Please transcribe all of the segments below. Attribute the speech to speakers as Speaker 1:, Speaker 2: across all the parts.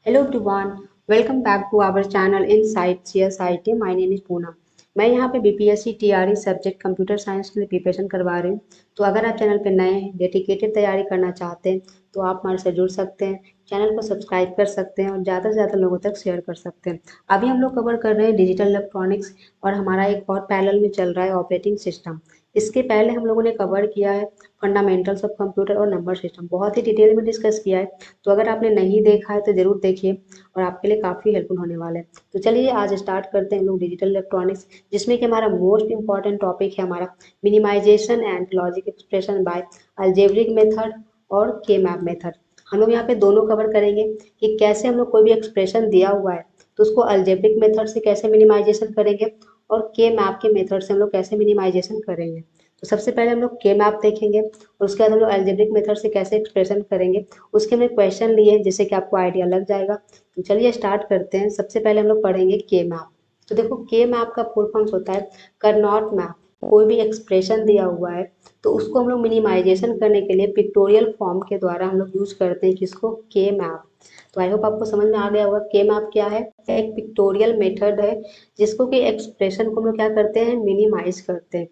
Speaker 1: Hello everyone, welcome back to our channel Insight CSIT. My name is Poonam. मैं यहाँ पे BPSC TRE subject computer science के लिए preparation करवा रही हूँ। तो अगर आप चैनल पे नए हैं, डेडिकेटेड तैयारी करना चाहते हैं तो आप हमारे से जुड़ सकते हैं। चैनल को सब्सक्राइब कर सकते हैं और ज़्यादा से ज़्यादा लोगों तक शेयर कर सकते हैं। अभी हम लोग कवर कर रहे हैं डिजिटल इलेक्ट्रॉनिक्स और हमारा एक और पैरेलल में चल रहा है ऑपरेटिंग सिस्टम। इसके पहले हम लोगों ने कवर किया है फंडामेंटल्स ऑफ कंप्यूटर और नंबर सिस्टम, बहुत ही डिटेल में डिस्कस किया है। तो अगर आपने नहीं देखा है तो ज़रूर देखिए और आपके लिए काफ़ी हेल्पफुल होने वाला है। तो चलिए आज स्टार्ट करते हैं लोग डिजिटल इलेक्ट्रॉनिक्स, जिसमें कि हमारा मोस्ट इंपॉर्टेंट टॉपिक है हमारा minimisation and logic expression by algebraic method और के मैप मेथड। हम लोग यहाँ पे दोनों कवर करेंगे कि कैसे हम लोग कोई भी एक्सप्रेशन दिया हुआ है तो उसको अलजेब्रिक मेथड से कैसे मिनिमाइजेशन करेंगे और के मैप के मेथड से हम लोग कैसे मिनिमाइजेशन करेंगे। तो सबसे पहले हम लोग के मैप देखेंगे और उसके बाद हम लोग अलजेब्रिक मेथड से कैसे एक्सप्रेशन करेंगे। उसके में क्वेश्चन लिए जिससे कि आपको आइडिया लग जाएगा। तो चलिए स्टार्ट करते हैं। सबसे पहले हम लोग पढ़ेंगे के मैप। तो देखो के मैप का फुल फॉर्म होता है करनॉट मैप। कोई भी एक्सप्रेशन दिया हुआ है तो उसको हम लोग मिनिमाइजेशन करने के लिए पिक्टोरियल फॉर्म के द्वारा हम लोग यूज करते हैं किसको, के मैप। तो आई होप आपको समझ में आ गया होगा के मैप क्या है। एक पिक्टोरियल मेथड है जिसको कि एक्सप्रेशन को हम लोग क्या करते हैं, मिनिमाइज करते हैं।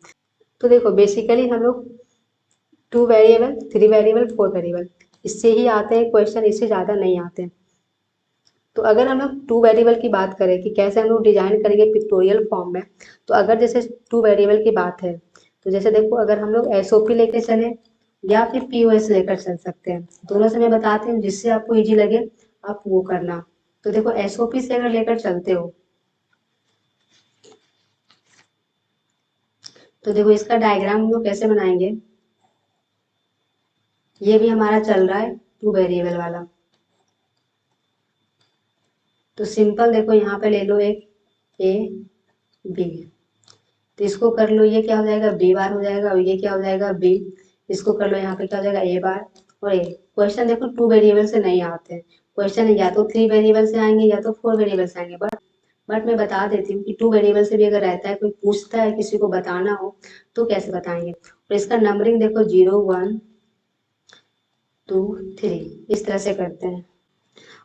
Speaker 1: तो देखो बेसिकली हम लोग 2 वेरिएबल, 3 वेरिएबल, 4 वेरिएबल इससे ही आते हैं क्वेश्चन, इससे ज़्यादा नहीं आते हैं। तो अगर हम लोग 2 वेरिएबल की बात करें कि कैसे हम लोग डिजाइन करेंगे पिक्टोरियल फॉर्म में, तो अगर जैसे 2 वेरिएबल की बात है तो जैसे देखो अगर हम लोग एसओपी लेकर चले या फिर पीओएस लेकर चल सकते हैं। दोनों से मैं बताती हूँ जिससे आपको इजी लगे आप वो करना। तो देखो एसओपी से अगर लेकर चलते हो तो देखो इसका डायग्राम हम लोग कैसे बनाएंगे। ये भी हमारा चल रहा है 2 वेरिएबल वाला। तो सिंपल देखो यहाँ पे ले लो एक ए बी, तो इसको कर लो, ये क्या हो जाएगा बी बार हो जाएगा और ये क्या हो जाएगा बी। इसको कर लो, यहाँ पे क्या हो जाएगा ए बार और ए। क्वेश्चन देखो 2 वेरिएबल से नहीं आते हैं, क्वेश्चन या तो 3 वेरिएबल से आएंगे या तो 4 वेरिएबल से आएंगे। बट मैं बता देती हूँ कि 2 वेरिएबल से भी अगर रहता है, कोई पूछता है किसी को बताना हो तो कैसे बताएंगे। और इसका नंबरिंग देखो 0 1 2 3 इस तरह से करते हैं।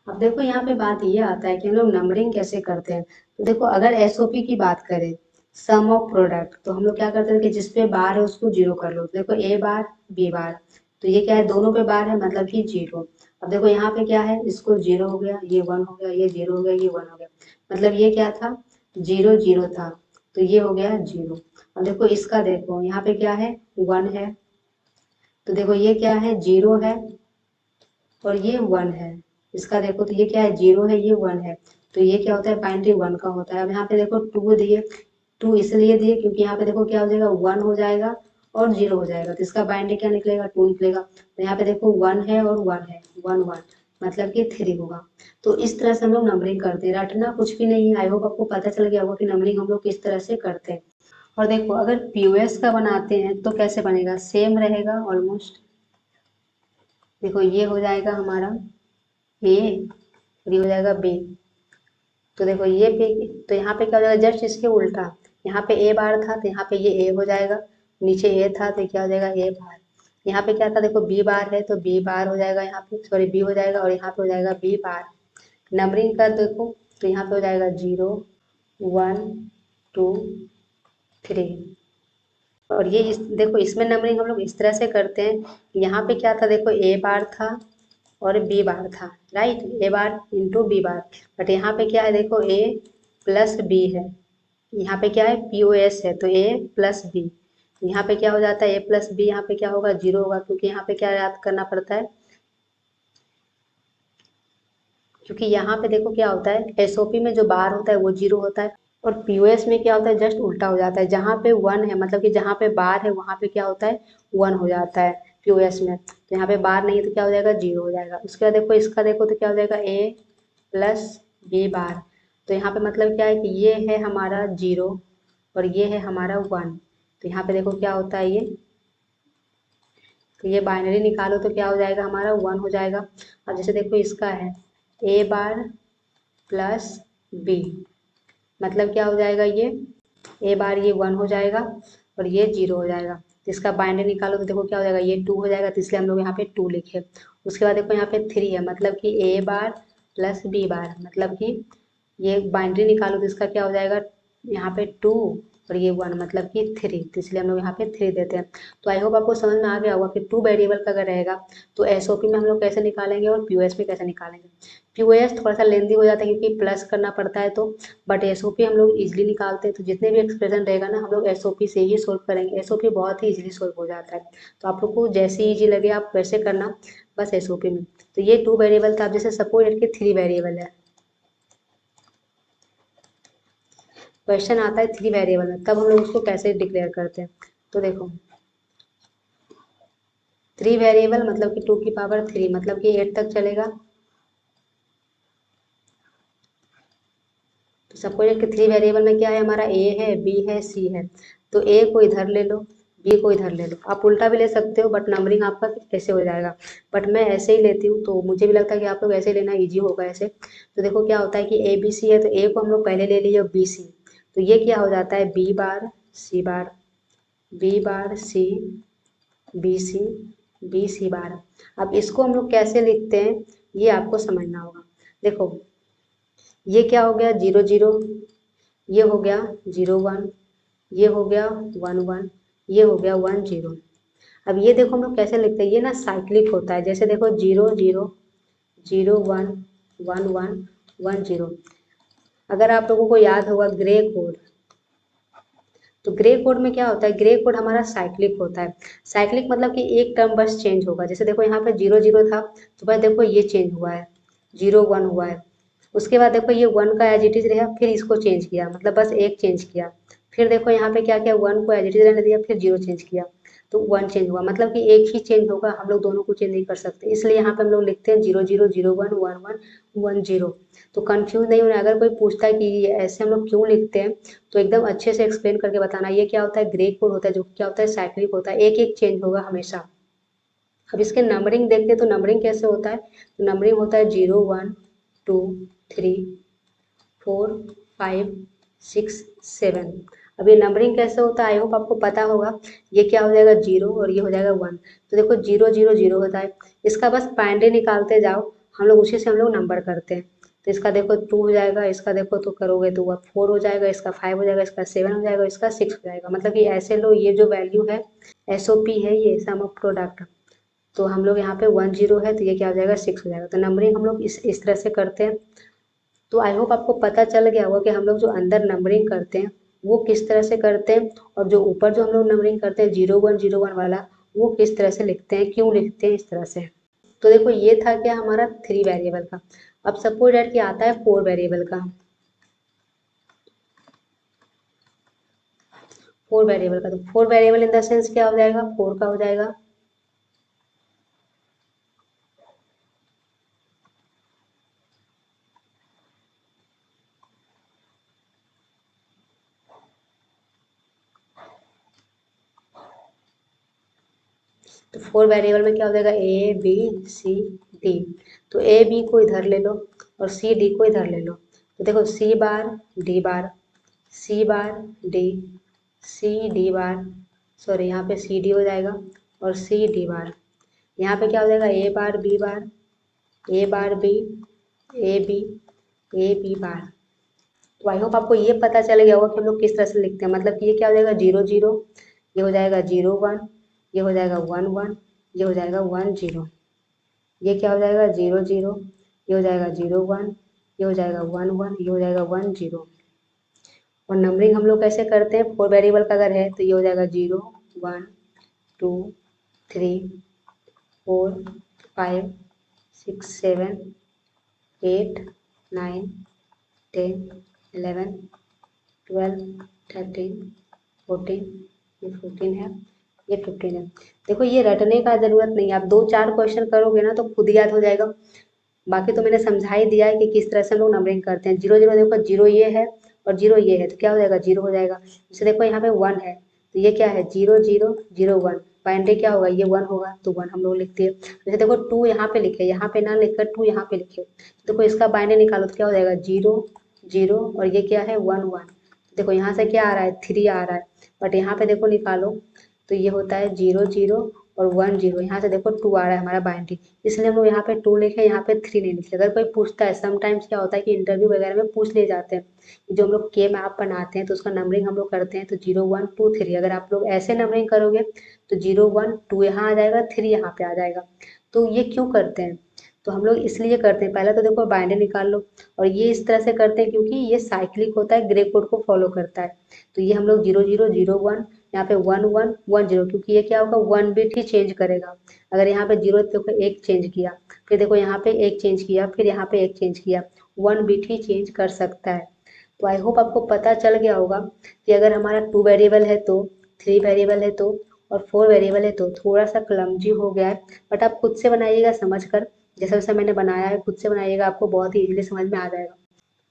Speaker 1: अब देखो यहाँ पे बात ये आता है कि हम लोग नंबरिंग कैसे करते हैं। तो देखो अगर एसओपी की बात करें सम ऑफ प्रोडक्ट, तो हम लोग क्या करते हैं कि जिस पे बार है उसको 0 कर लो। तो देखो ए बार बी बार, तो ये क्या है दोनों पे बार है मतलब कि 0। अब देखो यहाँ पे क्या है, इसको 0 हो गया, ये 1 हो गया, ये 0 हो गया, ये 1 हो गया, मतलब ये क्या था 0 0 था, तो ये हो गया 0। अब देखो इसका देखो यहाँ पे क्या है 1 है, तो देखो ये क्या है 0 है और ये 1 है। इसका देखो तो ये क्या है 0 है, ये 1 है, तो ये क्या होता है बाइनरी 1 का होता है। अब यहाँ पे देखो 2 दिए, 2 इसलिए दिए क्योंकि यहाँ पे देखो क्या हो जाएगा 1 हो जाएगा और 0 हो जाएगा, तो इसका बाइनरी क्या निकलेगा 2 निकलेगा। तो यहाँ पे देखो 1 है और 1 है, 1 1 मतलब कि 3 होगा। तो इस तरह से हम लोग नंबरिंग करते हैं, रटना कुछ भी नहीं है। आई होप आपको पता चल गया होगा कि नंबरिंग हम लोग किस तरह से करते हैं। और देखो अगर पीओएस का बनाते हैं तो कैसे बनेगा, सेम रहेगा ऑलमोस्ट। देखो ये हो जाएगा हमारा ए और ये हो जाएगा बी। तो देखो ये पे, तो यहाँ पे क्या हो जाएगा जस्ट इसके उल्टा। यहाँ पे ए बार था तो यहाँ पे ये ए हो जाएगा, नीचे ए था तो क्या हो जाएगा ए बार। यहाँ पे क्या था देखो बी बार है तो बी बार हो जाएगा, यहाँ पे सॉरी बी हो जाएगा और यहाँ पे हो जाएगा बी बार। नंबरिंग कर देखो तो यहाँ पे हो जाएगा 0 1 2 3। और ये देखो इसमें नंबरिंग हम लोग इस तरह से करते हैं कि यहाँ पे क्या था देखो ए बार था और बी बार था, right, A bar into B bar. But यहाँ पे क्या है देखो ए प्लस बी है, यहाँ पे क्या है पीओएस है तो ए प्लस बी। यहाँ पे क्या हो जाता है ए प्लस बी, यहाँ पे क्या होगा 0 होगा क्योंकि यहाँ पे क्या याद करना पड़ता है, क्योंकि यहाँ पे देखो क्या होता है एसओपी में जो बार होता है वो 0 होता है और पीओएस में क्या होता है जस्ट उल्टा हो जाता है। जहाँ पे 1 है मतलब कि जहाँ पे बार है वहाँ पे क्या होता है 1 हो जाता है पीओएस में। तो यहाँ पे बार नहीं है तो क्या हो जाएगा 0 हो जाएगा। उसके बाद देखो इसका देखो तो क्या हो जाएगा ए प्लस बी बार। तो यहाँ पे मतलब क्या है कि ये है हमारा 0 और ये है हमारा 1। तो यहाँ पे देखो क्या होता है ये, तो ये बाइनरी निकालो तो क्या हो जाएगा हमारा 1 हो जाएगा। अब जैसे देखो इसका है ए बार प्लस बी, मतलब क्या हो जाएगा ये ए बार ये 1 हो जाएगा और ये 0 हो जाएगा। तो इसका बाइनरी निकालो तो देखो क्या हो जाएगा ये 2 हो जाएगा, तो इसलिए हम लोग यहाँ पे 2 लिखे। उसके बाद देखो यहाँ पे 3 है मतलब कि ए बार प्लस बी बार, मतलब कि ये बाइनरी निकालो तो इसका क्या हो जाएगा, यहाँ पे 2 और ये 1 मतलब कि 3, तो इसलिए हम लोग यहाँ पे 3 देते हैं। तो आई होप आपको समझ में आ गया होगा कि 2 वेरिएबल का अगर रहेगा तो एसओपी में हम लोग कैसे निकालेंगे और पीओएस में कैसे निकालेंगे। पीओएस थोड़ा सा लेंदी हो जाता है क्योंकि प्लस करना पड़ता है, तो बट एसओपी हम लोग इजीली निकालते हैं। तो जितने भी एक्सप्रेशन रहेगा ना हम लोग एसओपी से ही सोल्व करेंगे, एसओपी बहुत ही इजीली सोल्व हो जाता है। तो आप लोग को जैसे ईजी लगे आप वैसे करना, बस एसओपी में। तो ये 2 वेरिएबल था, जैसे सपोज इनके 3 वेरिएबल है, क्वेश्चन आता है 3 वेरिएबल में, तब हम लोग उसको कैसे डिक्लेयर करते हैं। तो देखो 3 वेरिएबल मतलब कि 2 की पावर 3 मतलब कि 8 तक चलेगा। तो सपोज कि 3 वेरिएबल में क्या है, हमारा ए है, बी है, सी है। तो ए को इधर ले लो, बी को इधर ले लो, आप उल्टा भी ले सकते हो बट नंबरिंग आपका कैसे हो जाएगा, बट मैं ऐसे ही लेती हूँ। तो मुझे भी लगता है कि आप लोग ऐसे लेना ईजी होगा ऐसे। तो देखो क्या होता है कि ए बी सी है, तो ए को हम लोग पहले ले लिए बी सी, तो ये क्या हो जाता है बी बार सी बार, बी बार सी, बी सी, बी सी बार। अब इसको हम लोग कैसे लिखते हैं ये आपको समझना होगा। देखो ये क्या हो गया 0 0, ये हो गया 0 1, ये हो गया 1 1, ये हो गया 1 0। अब ये देखो हम लोग कैसे लिखते हैं, ये ना साइक्लिक होता है। जैसे देखो 0 0 0 1 1 1 1 0। अगर आप लोगों को याद होगा ग्रे कोड, तो ग्रे कोड में क्या होता है, ग्रे कोड हमारा साइक्लिक होता है। साइक्लिक मतलब कि एक टर्म बस चेंज होगा। जैसे देखो यहाँ पे 0 0 था, तो बस देखो ये चेंज हुआ है, 0 1 हुआ है। उसके बाद देखो ये 1 का एज इट इज रहा, फिर इसको चेंज किया, मतलब बस एक चेंज किया। फिर देखो यहाँ पे क्या किया, 1 को एज इट इज रहने दिया, फिर 0 चेंज किया, तो 1 चेंज हुआ। मतलब कि एक ही चेंज होगा, हम लोग दोनों को चेंज नहीं कर सकते, इसलिए यहाँ पे हम लोग लिखते हैं 0 0 0 1 1 1 1 0। तो कंफ्यूज नहीं होना, अगर कोई पूछता है कि ये ऐसे हम लोग क्यों लिखते हैं, तो एकदम अच्छे से एक्सप्लेन करके बताना। ये क्या होता है, ग्रे कोड होता है, जो क्या होता है साइक्लिक होता है, एक एक चेंज होगा हमेशा। अब इसके नंबरिंग देखते हैं, तो नंबरिंग कैसे होता है, तो नंबरिंग होता है 0 1 2 3 4 5 6 7। अब ये नंबरिंग कैसे होता है आई होप आपको पता होगा। ये क्या हो जाएगा 0 और ये हो जाएगा 1। तो देखो 0 0 0 होता है, इसका बस पाइंडे निकालते जाओ, हम लोग उसी से हम लोग नंबर करते हैं। तो इसका देखो 2 हो जाएगा, इसका देखो तो करोगे तो वह 4 हो जाएगा, इसका 5 हो जाएगा, इसका 7 हो जाएगा, इसका 6 हो जाएगा। मतलब कि ऐसे लो, ये जो वैल्यू है एसओपी है, ये सम ऑफ प्रोडक्ट। तो हम लोग यहाँ पे 1 0 है, तो ये क्या हो जाएगा 6 हो जाएगा। तो नंबरिंग हम लोग इस तरह से करते हैं। तो आई होप आपको पता चल गया होगा कि हम लोग जो अंदर नंबरिंग करते हैं वो किस तरह से करते हैं, और जो ऊपर जो हम लोग नंबरिंग करते हैं 0 1 0 1 वाला, वो किस तरह से लिखते हैं, क्यों लिखते हैं इस तरह से। तो देखो ये था क्या हमारा 3 वेरिएबल का। अब सपोज दैट कि आता है 4 वेरिएबल का। 4 वेरिएबल का, तो 4 वेरिएबल इन द सेंस क्या हो जाएगा, 4 का हो जाएगा। तो 4 वेरिएबल में क्या हो जाएगा, ए बी सी डी। तो ए बी को इधर ले लो और सी डी को इधर ले लो। तो देखो C bar D bar, C bar D, C D bar, sorry यहाँ पे सी डी हो जाएगा, और सी डी बार। यहाँ पे क्या हो जाएगा, A bar B bar, A bar B, A B, A B bar. तो आई होप आपको ये पता चल गया होगा कि हम लोग किस तरह से लिखते हैं। मतलब कि ये क्या हो जाएगा 0 0, ये हो जाएगा 0 1, ये हो जाएगा 1 1, ये हो जाएगा 1 0। ये क्या हो जाएगा 0 0, ये हो जाएगा 0 1, ये हो जाएगा 1 1, ये हो जाएगा 1 0। और नंबरिंग हम लोग कैसे करते हैं, 4 वेरिएबल का अगर है तो ये हो जाएगा 0 1 2 3 4 5 6 7 8 9 10 11 12 13 14, ये 14 है, ये 15 है। देखो ये रटने का ज़रूरत नहीं है, आप 2 4 क्वेश्चन करोगे ना तो खुद याद हो जाएगा। बाकी तो मैंने समझा ही दिया है कि किस तरह से हम लोग नंबरिंग करते हैं। 0 0 देखो 0 ये है और 0 ये है, तो क्या हो जाएगा 0 हो जाएगा। जैसे देखो यहाँ पे 1 है, तो ये क्या है 0 0 0 1, बाइंडे क्या होगा, ये 1 होगा, तो 1 हम लोग लिखते हैं। जैसे देखो 2 यहाँ पे लिखे, यहाँ पे ना लिखकर 2 यहाँ पे लिखे, तो देखो इसका बाइंडे निकालो तो क्या हो जाएगा 0 0, और ये क्या है 1 1। देखो यहाँ से क्या आ रहा है 3 आ रहा है, बट यहाँ पे देखो निकालो तो ये होता है 0 0 और 1 0, यहाँ से देखो 2 आ रहा है हमारा बाइनरी, इसलिए हम लोग यहाँ पे 2 लिखे, यहाँ पे 3 नहीं लिखे। अगर कोई पूछता है, समटाइम्स क्या होता है कि इंटरव्यू वगैरह में पूछ लिए जाते हैं कि जो हम लोग के मैप बनाते हैं तो उसका नंबरिंग हम लोग करते हैं तो 0 1 2 3, अगर आप लोग ऐसे नंबरिंग करोगे तो 0 1 2 यहाँ आ जाएगा, 3 यहाँ पे आ जाएगा। तो ये क्यों करते हैं? तो हम लोग इसलिए करते हैं, पहले तो देखो बाइनरी निकाल लो, और ये इस तरह से करते हैं क्योंकि ये साइक्लिक होता है, ग्रे कोड को फॉलो करता है। तो ये हम लोग 0 0 0 1, यहाँ पे 1 1 1 0, क्योंकि ये क्या होगा, 1 बिट ही चेंज करेगा। अगर यहाँ पे 0 देखो 1 चेंज किया, फिर देखो यहाँ पे 1 चेंज किया, फिर यहाँ पे 1 चेंज किया, 1 बिट ही चेंज कर सकता है। तो आई होप आपको पता चल गया होगा कि अगर हमारा 2 वेरिएबल है तो, 3 वेरिएबल है तो, और 4 वेरिएबल है तो थोड़ा सा क्लमजी हो गया है, बट आप खुद से बनाइएगा समझ कर, जैसा जैसा मैंने बनाया है खुद से बनाइएगा, आपको बहुत ही इजीली समझ में आ जाएगा।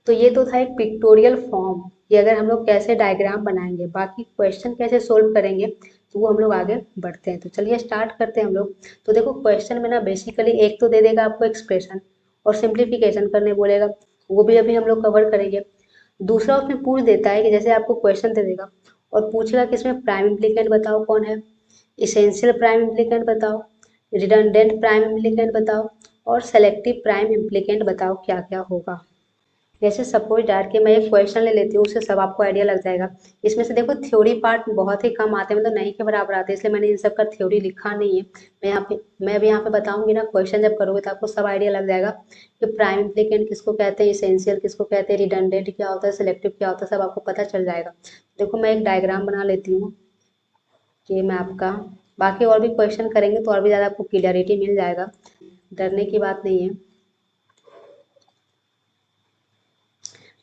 Speaker 1: तो ये तो था एक पिक्टोरियल फॉर्म कि अगर हम लोग कैसे डायग्राम बनाएंगे, बाकी क्वेश्चन कैसे सोल्व करेंगे तो वो हम लोग आगे बढ़ते हैं। तो चलिए स्टार्ट करते हैं हम लोग। तो देखो क्वेश्चन में ना बेसिकली एक तो दे देगा आपको एक्सप्रेशन और सिंप्लीफिकेशन करने बोलेगा, वो भी अभी हम लोग कवर करेंगे। दूसरा उसमें पूछ देता है कि जैसे आपको क्वेश्चन दे देगा और पूछेगा कि इसमें प्राइम इम्प्लीकेंट बताओ कौन है, इसेंशियल प्राइम इम्प्लीकेंट बताओ, रिडंडेंट प्राइम इम्प्लीकेंट बताओ, और सेलेक्टिव प्राइम इम्प्लीकेंट बताओ क्या क्या होगा। जैसे सपोज डाट के मैं एक क्वेश्चन ले लेती हूँ, उससे सब आपको आइडिया लग जाएगा। इसमें से देखो थ्योरी पार्ट बहुत ही कम आते हैं, मतलब नहीं के बराबर आते हैं, इसलिए मैंने इन सब का थ्योरी लिखा नहीं है। मैं अभी यहाँ पे बताऊंगी ना, क्वेश्चन जब करोगे तो आपको सब आइडिया लग जाएगा कि प्राइम इम्प्लीकेंट किसको कहते हैं, इसेंशियल किसको कहते हैं, रिडंडेंट क्या होता है, सिलेक्टिव क्या होता है, सब आपको पता चल जाएगा। देखो मैं एक डायग्राम बना लेती हूँ कि मैं आपका, बाकी और भी क्वेश्चन करेंगे तो और भी ज़्यादा आपको क्लियरिटी मिल जाएगा, डरने की बात नहीं है।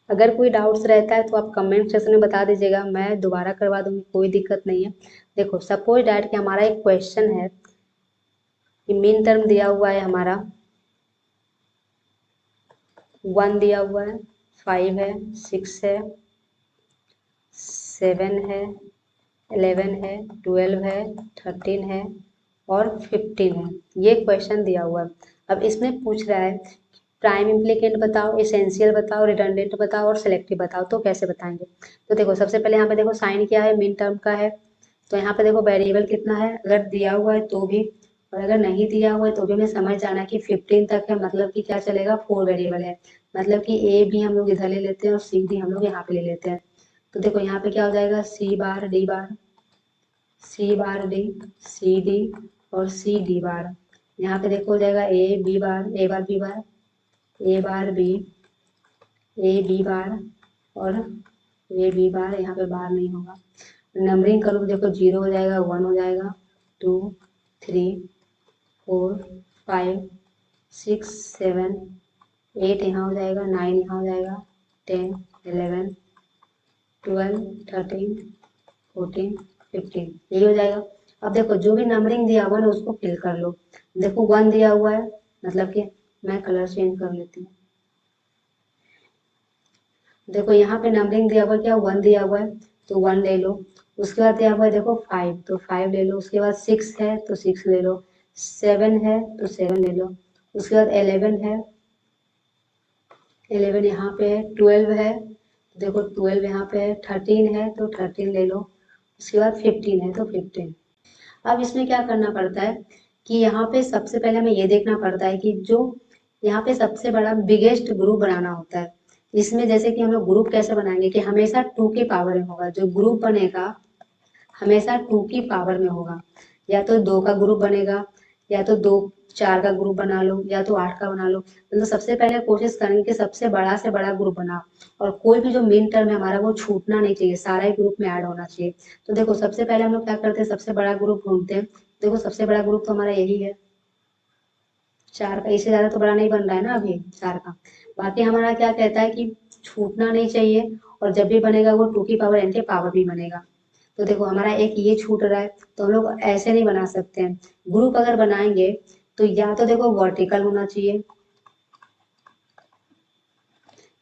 Speaker 1: अगर कोई डाउट्स रहता है तो आप कमेंट सेक्शन में बता दीजिएगा, मैं दोबारा करवा दूंगी, कोई दिक्कत नहीं है। देखो सपोज डैट कि हमारा एक क्वेश्चन है कि मीन टर्म दिया हुआ है हमारा 1 दिया हुआ है, 5 है, 6 है, 7 है, 11 है, 12 है, 13 है और 15 है। ये क्वेश्चन दिया हुआ है। अब इसमें पूछ रहा है प्राइम इम्प्लीकेंट बताओ, एसेंशियल बताओ, रिडंडेंट बताओ और सेलेक्टिव बताओ, तो कैसे बताएंगे? तो देखो सबसे पहले यहाँ पे देखो साइन क्या है, मीन टर्म का है, तो यहाँ पे देखो वेरिएबल कितना है, अगर दिया हुआ है तो भी, और अगर नहीं दिया हुआ है तो भी हमें समझ जाना कि 15 तक है, मतलब कि क्या चलेगा, 4 वेरिएबल है, मतलब कि ए भी हम लोग इधर ले लेते हैं और सी भी हम लोग यहाँ पे ले लेते हैं। तो देखो यहाँ पे क्या हो जाएगा, C bar D bar, C bar D, C D और सी डी बार। यहाँ पे देखो हो जाएगा A B bar, A bar B bar, A bar B, A B bar और ए बी बार, यहाँ पे बार नहीं होगा। नंबरिंग करो देखो 0 हो जाएगा, 1 हो जाएगा, 2 3 4 5 6 7 8 यहाँ हो जाएगा, 9 यहाँ हो जाएगा, 10 11 12 13 14 15 यही हो जाएगा। अब देखो जो भी नंबरिंग दिया हुआ है ना उसको फिल कर लो। देखो 1 दिया हुआ है, मतलब कि मैं कलर चेंज कर लेती हूँ। देखो यहाँ पे नंबरिंग दिया हुआ क्या, 1 दिया हुआ है तो 1 ले लो, उसके बाद दिया हुआ है देखो 5 तो 5 ले लो, उसके बाद 6 है तो 6 ले लो, 7 है तो 7 ले लो, उसके बाद 11 है, 11 यहाँ पे है, 12 है तो देखो 12 यहाँ पे है, 13 है तो 13 ले लो, उसके बाद 15 है तो 15। अब इसमें क्या करना पड़ता है कि यहाँ पे सबसे पहले हमें ये देखना पड़ता है कि जो यहाँ पे सबसे बड़ा बिगेस्ट ग्रुप बनाना होता है। इसमें जैसे कि हम लोग ग्रुप कैसे बनाएंगे कि हमेशा 2 की पावर में होगा, जो ग्रुप बनेगा हमेशा 2 की पावर में होगा, या तो 2 का ग्रुप बनेगा, या तो 2 4 का ग्रुप बना लो, या तो 8 का बना लो। मतलब सबसे पहले कोशिश करेंगे कि सबसे बड़ा से बड़ा ग्रुप बनाओ, और कोई भी जो मेन टर्म है हमारा वो छूटना नहीं चाहिए, सारा ही ग्रुप में ऐड होना चाहिए। तो देखो सबसे पहले हम लोग क्या करते हैं, सबसे बड़ा ग्रुप ढूंढते हैं। देखो सबसे बड़ा ग्रुप तो हमारा यही है 4 का, इससे ज्यादा तो बड़ा नहीं बन रहा है ना अभी 4 का। बाकी हमारा क्या कहता है कि छूटना नहीं चाहिए, और जब भी बनेगा वो 2 की पावर n के पावर भी बनेगा। तो देखो हमारा एक ये छूट रहा है, तो हम लोग ऐसे नहीं बना सकते हैं। ग्रुप अगर बनाएंगे तो या तो देखो वर्टिकल होना चाहिए,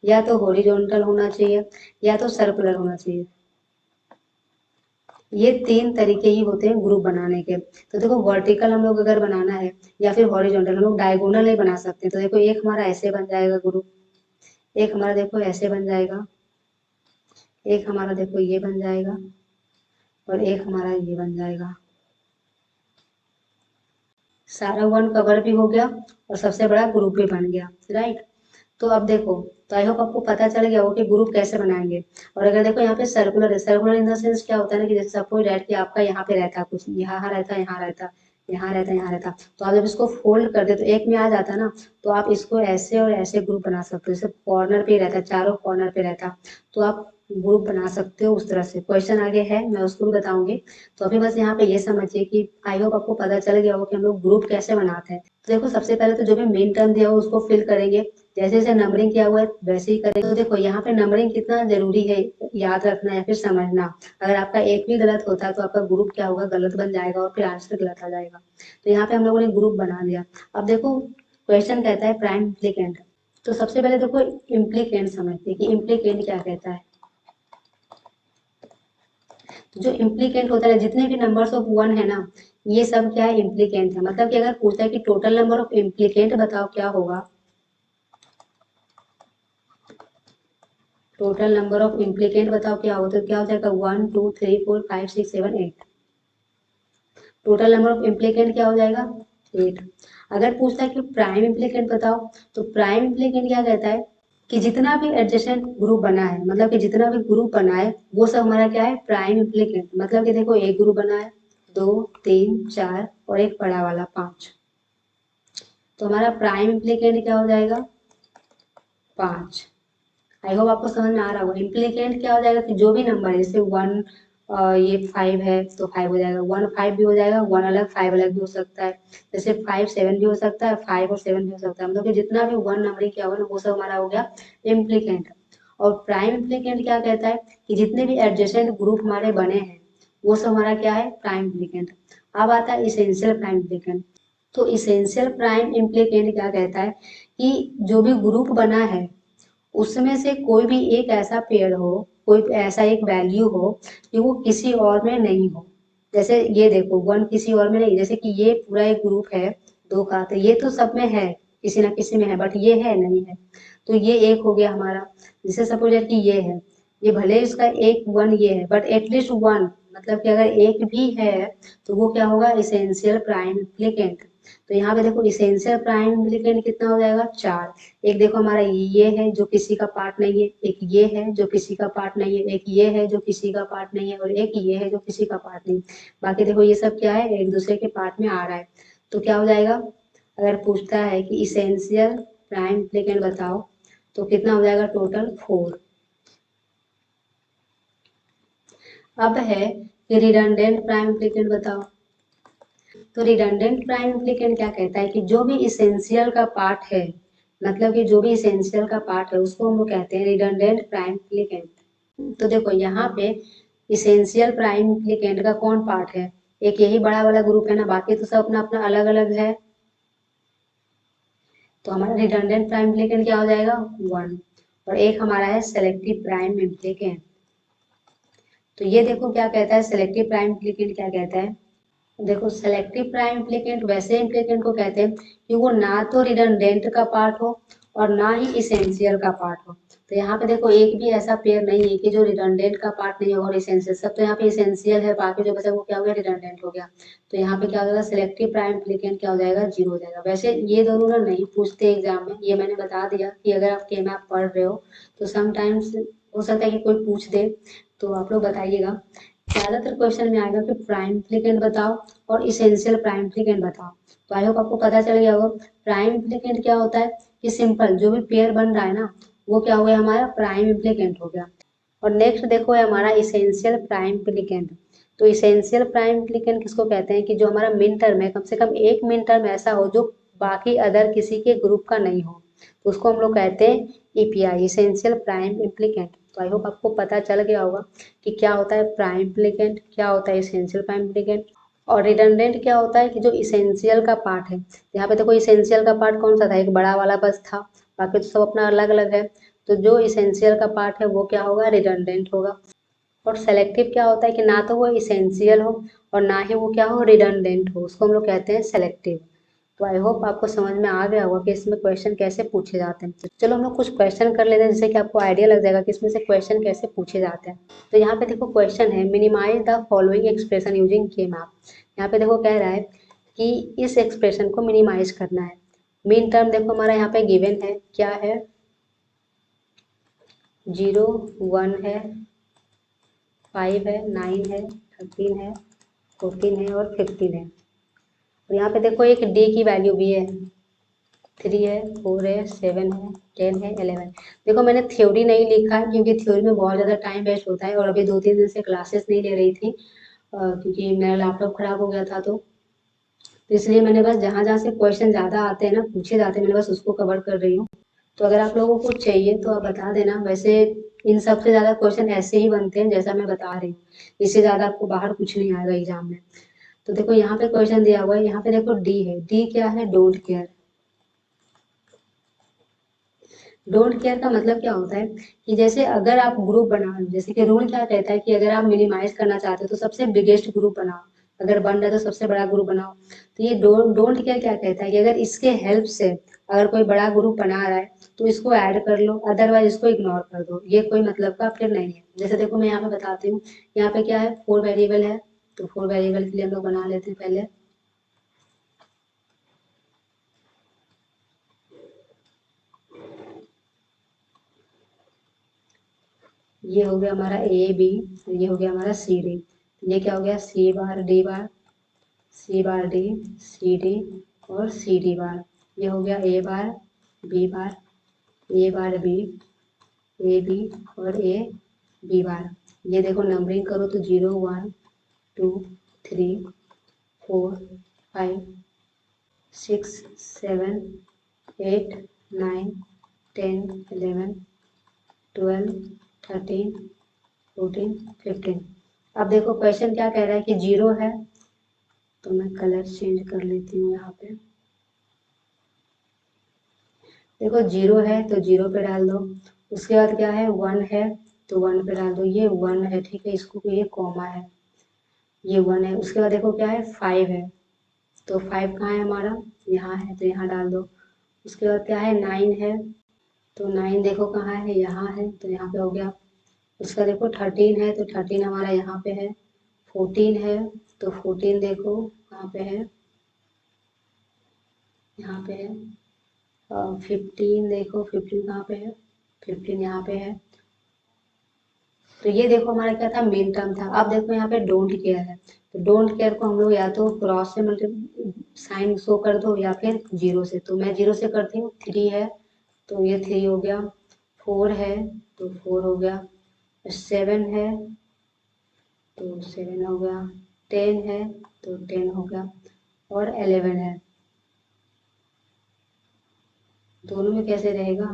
Speaker 1: या तो हॉरिजॉन्टल होना चाहिए, या तो सर्कुलर होना चाहिए। ये 3 तरीके ही होते हैं ग्रुप बनाने के। तो देखो वर्टिकल हम लोग अगर बनाना है या फिर हॉरिजॉन्टल, हम लोग डायगोनल नहीं बना सकते। तो देखो एक हमारा ऐसे बन जाएगा ग्रुप, एक हमारा देखो ऐसे बन जाएगा, एक हमारा देखो ये बन जाएगा, और एक हमारा ये बन जाएगा। सारा वन कवर भी हो गया और सबसे बड़ा ग्रुप भी बन गया, राइट। तो अब देखो, तो आई होप आपको पता चल गया हो कि ग्रुप कैसे बनाएंगे। और अगर देखो यहाँ पे सर्कुलर है, सर्कुलर इन द सेंस क्या होता है ना कि जैसे सपोज दैट कि आपका यहाँ पे रहता कुछ, यहाँ रहता, यहाँ रहता, यहाँ रहता, यहाँ रहता, तो आप जब इसको फोल्ड कर दे तो एक में आ जाता ना, तो आप इसको ऐसे और ऐसे ग्रुप बना सकते हो। जैसे कॉर्नर पे रहता, चारों कॉर्नर पे रहता, तो आप ग्रुप बना सकते हो उस तरह से। क्वेश्चन आगे है, मैं उसको भी बताऊंगी। तो अभी बस यहाँ पे ये समझिए कि आई होप आपको पता चल गया हो कि हम लोग ग्रुप कैसे बनाते हैं। तो देखो सबसे पहले तो जो भी मेन टर्म दिया हो उसको फिल करेंगे, जैसे जैसे नंबरिंग किया हुआ है वैसे ही करेंगे। तो देखो यहाँ पे नंबरिंग कितना जरूरी है याद रखना या फिर समझना। अगर आपका एक भी गलत होता है तो आपका ग्रुप क्या होगा, गलत बन जाएगा और फिर आंसर गलत आ जाएगा। तो यहाँ पे हम लोगों ने ग्रुप बना दिया। अब देखो क्वेश्चन कहता है प्राइम इम्प्लीकेंट। तो सबसे पहले देखो इम्प्लीकेंट समझते हैं कि इम्प्लीकेंट क्या कहता है। तो जो इम्प्लीकेंट होता है, जितने भी नंबर्स ऑफ वन है ना, ये सब क्या है, इम्प्लीकेंट है। मतलब कि अगर पूछता है कि टोटल नंबर ऑफ इम्प्लीकेंट बताओ क्या होगा, टोटल नंबर ऑफ इम्प्लीकेंट बताओ क्या होगा, तो क्या हो जाएगा 1 2 3 4 5 6 7 8। टोटल नंबर ऑफ इम्प्लीकेंट क्या हो जाएगा 8। अगर पूछता है कि प्राइम इम्प्लीकेंट बताओ, तो प्राइम इम्प्लीकेंट क्या कहता है कि जितना भी एडजेसेंट ग्रुप बना है, मतलब कि जितना भी ग्रुप बना है वो सब हमारा क्या है, प्राइम इम्प्लीकेंट। मतलब कि देखो एक ग्रुप बना है, 2 3 4 और एक बड़ा वाला 5, तो हमारा प्राइम इम्प्लीकेंट क्या हो जाएगा 5। आई होप आपको समझ में आ रहा होगा। इम्प्लीकेंट क्या हो जाएगा कि जो भी नंबर है, जैसे 1 ये 5 है तो 5 हो जाएगा, 1 5 भी हो जाएगा, 1 अलग 5 अलग भी हो सकता है। जैसे 5 7 भी हो सकता है, 5 और 7 भी हो सकता है। मतलब कि जितना भी वन नंबरिंग किया होगा ना वो सब हमारा हो गया इम्प्लीकेंट। और प्राइम इम्प्लीकेंट क्या कहता है कि जितने भी एडजेसेंट ग्रुप हमारे बने हैं वो सब हमारा क्या है, प्राइम इम्प्लीकेंट। अब आता है इसेंशियल प्राइम इम्प्लीकेंट। तो इसेंशियल प्राइम इम्प्लीकेंट क्या कहता है कि जो भी ग्रुप बना है उसमें से कोई भी एक ऐसा पेयर हो, कोई ऐसा एक वैल्यू हो कि वो किसी और में नहीं हो। जैसे ये देखो 1 किसी और में नहीं, जैसे कि ये पूरा एक ग्रुप है 2 का, तो ये तो सब में है, किसी ना किसी में है, बट ये है नहीं है, तो ये एक हो गया हमारा। जैसे सपोज कि ये है, ये भले इसका एक 1 ये है बट एटलीस्ट 1, मतलब कि अगर एक भी है तो वो क्या होगा, इसेंशियल प्राइम इम्प्लीकेंट। तो यहाँ पे देखो इसेंशियल प्राइम इम्प्लीकेंट कितना हो जाएगा 4। एक देखो हमारा ये है जो किसी का पार्ट नहीं है, एक ये है जो किसी का पार्ट नहीं है, एक ये है जो किसी का पार्ट नहीं है, और एक ये है जो किसी का पार्ट नहीं। बाकी देखो ये सब क्या है, एक दूसरे के पार्ट में आ रहा है। तो क्या हो जाएगा, अगर पूछता है कि इसेंशियल प्राइम इम्प्लीकेंट बताओ तो कितना हो जाएगा, टोटल 4। अब है कि रिडंडेंट प्राइम इम्प्लीकेंट बताओ। तो रिडंडेंट प्राइम इम्प्लीकेंट क्या कहता है कि जो भी इसेंशियल का पार्ट है, मतलब कि जो भी इसेंशियल का पार्ट है उसको हम लोग कहते हैं रिडंडेंट प्राइम इम्प्लीकेंट। तो देखो यहाँ पे इसेंशियल प्राइम इम्प्लीकेंट का कौन पार्ट है, एक यही बड़ा वाला ग्रुप है ना, बाकी तो सब अपना अपना अलग अलग है। तो हमारा रिडंडेंट प्राइम इम्प्लीकेंट क्या हो जाएगा 1। और एक हमारा है सेलेक्टिव प्राइम इम्प्लीकेंट। तो ये देखो क्या कहता है, सेलेक्टिव प्राइम इम्प्लीकेंट क्या कहता है। देखो सेलेक्टिव प्राइम इम्प्लीकेंट वैसे इम्प्लीकेंट को कहते हैं कि वो ना तो रिडंडेंट का पार्ट हो और ना ही इसेंशियल का पार्ट हो। तो यहाँ पे देखो एक भी ऐसा पेयर नहीं है कि जो रिडंडेंट का पार्ट नहीं होगा और इसेंशियल, सब तो यहाँ पे इसेंशियल है, बाकी जो बचा वो क्या हो गया, रिडंडेंट हो गया। तो यहाँ पे क्या हो जाएगा, सेलेक्टिव प्राइम इम्प्लीकेंट क्या हो जाएगा, 0 हो जाएगा। वैसे ये दोनों ना नहीं पूछते एग्जाम में, ये मैंने बता दिया कि अगर आप के मैप पढ़ रहे हो तो समटाइम्स हो सकता है कि कोई पूछ दे, तो आप लोग बताइएगा। ज्यादातर क्वेश्चन में आएगा कि प्राइम इम्प्लीकेंट बताओ और इसेंशियल प्राइम इम्प्लीकेंट बताओ। तो आई होप आपको पता चल गया होगा प्राइम इम्प्लीकेंट क्या होता है कि सिंपल जो भी पेयर बन रहा है ना वो क्या हो गया, हमारा प्राइम इम्प्लीकेंट हो गया। और नेक्स्ट देखो है हमारा इसेंशियल प्राइम इम्प्लीकेंट। तो इसेंशियल प्राइम इम्प्लीकेंट किसको कहते हैं कि जो हमारा मिन टर्म है, कम से कम एक मिन टर्म ऐसा हो जो बाकी अदर किसी के ग्रुप का नहीं हो, तो उसको हम लोग कहते हैं ईपीआई, इसेंशियल प्राइम इम्प्लीकेंट। तो आई होप आपको पता चल गया होगा कि क्या होता है प्राइम इम्प्लीकेंट, क्या होता है इसेंशियल प्राइम इम्प्लीकेंट, और रिडंडेंट क्या होता है कि जो इसेंशियल का पार्ट है। यहाँ पे देखो इसेंशियल का पार्ट कौन सा था, एक बड़ा वाला बस था, बाकी तो सब अपना अलग अलग है। तो जो इसेंशियल का पार्ट है वो क्या होगा, रिडंडेंट होगा। और सेलेक्टिव क्या होता है कि ना तो वो इसेंशियल हो और ना ही वो क्या हो, रिडंडेंट हो, उसको हम लोग कहते हैं सेलेक्टिव। तो आई होप आपको समझ में आ गया होगा कि इसमें क्वेश्चन कैसे पूछे जाते हैं। चलो हम लोग कुछ क्वेश्चन कर लेते हैं जिससे कि आपको आइडिया लग जाएगा कि इसमें से क्वेश्चन कैसे पूछे जाते हैं। तो यहाँ पे देखो क्वेश्चन है minimise the following expression using K map. यहाँ पे देखो कह रहा है कि इस एक्सप्रेशन को मिनिमाइज करना है। मीन टर्म देखो हमारा यहाँ पे गिवन है, क्या है 0 1 है, 5 है, 9 है, 13 है, 14 है और 15 है। और यहाँ पे देखो एक डी की वैल्यू भी है, 3 है, 4 है, 7 है, 10 है, 11। देखो मैंने थ्योरी नहीं लिखा है क्योंकि थ्योरी में बहुत ज़्यादा टाइम वेस्ट होता है और अभी 2-3 दिन से क्लासेस नहीं ले रही थी क्योंकि मेरा लैपटॉप खराब हो गया था। तो इसलिए मैंने बस जहाँ जहाँ से क्वेश्चन ज़्यादा आते हैं ना, पूछे जाते हैं, मैंने बस उसको कवर कर रही हूँ। तो अगर आप लोगों को चाहिए तो आप बता देना। वैसे इन सबसे ज़्यादा क्वेश्चन ऐसे ही बनते हैं जैसा मैं बता रही हूँ, इससे ज़्यादा आपको बाहर कुछ नहीं आएगा एग्जाम में। तो देखो यहाँ पे क्वेश्चन दिया हुआ है, यहाँ पे देखो डी है, डी क्या है, डोंट केयर। डोंट केयर का मतलब क्या होता है कि जैसे अगर आप ग्रुप बना रहे हो, जैसे कि रूल क्या कहता है कि अगर आप मिनिमाइज करना चाहते हो तो सबसे बिगेस्ट ग्रुप बनाओ, अगर बन रहा है तो सबसे बड़ा ग्रुप बनाओ। तो ये डोंट केयर क्या कहता है कि अगर इसके हेल्प से अगर कोई बड़ा ग्रुप बना रहा है तो इसको ऐड कर लो, अदरवाइज इसको इग्नोर कर दो, ये कोई मतलब का फिर नहीं है। जैसे देखो मैं यहाँ पे बताती हूँ, यहाँ पे क्या है 4 वेरिएबल है, तो 4 वेरिएबल के लिए हम लोग बना लेते हैं पहले। ये हो गया हमारा ए बी, ये हो गया हमारा सी डी, ये क्या हो गया C bar D bar, C bar D, C D और सी डी बार। ये हो गया A bar B bar, A bar B, A B और ए बी बार। ये देखो नंबरिंग करो तो 0 1 2 3 4 5 6 7 8 9 10 11 12 13 14 15। अब देखो क्वेश्चन क्या कह रहा है कि 0 है, तो मैं कलर चेंज कर लेती हूँ यहाँ पे। देखो 0 है तो 0 पे डाल दो, उसके बाद क्या है 1 है तो 1 पे डाल दो, ये 1 है, ठीक है, इसको ये कॉमा है, ये 1 है। उसके बाद देखो क्या है 5 है, तो 5 कहाँ है हमारा, यहाँ है, तो यहाँ डाल दो। उसके बाद क्या है 9 है, तो 9 देखो कहाँ है, यहाँ है, तो यहाँ पे हो गया। उसका देखो 13 है, तो 13 हमारा यहाँ पे है। 14 है, तो 14 देखो कहाँ पे है, यहाँ पे है। 15 देखो 15 कहाँ पे है, 15 यहाँ पे है। तो ये देखो हमारा क्या था, मेन टर्म था। अब देखो यहाँ पे डोंट केयर है, तो डोंट केयर को हम लोग या तो क्रॉस से मतलब साइन शो कर दो या फिर 0 से। तो मैं 0 से करती हूँ। 3 है तो ये 3 हो गया, 4 है तो 4 हो गया, 7 है तो 7 हो गया, 10 है तो 10 हो गया और 11 है। दोनों में कैसे रहेगा,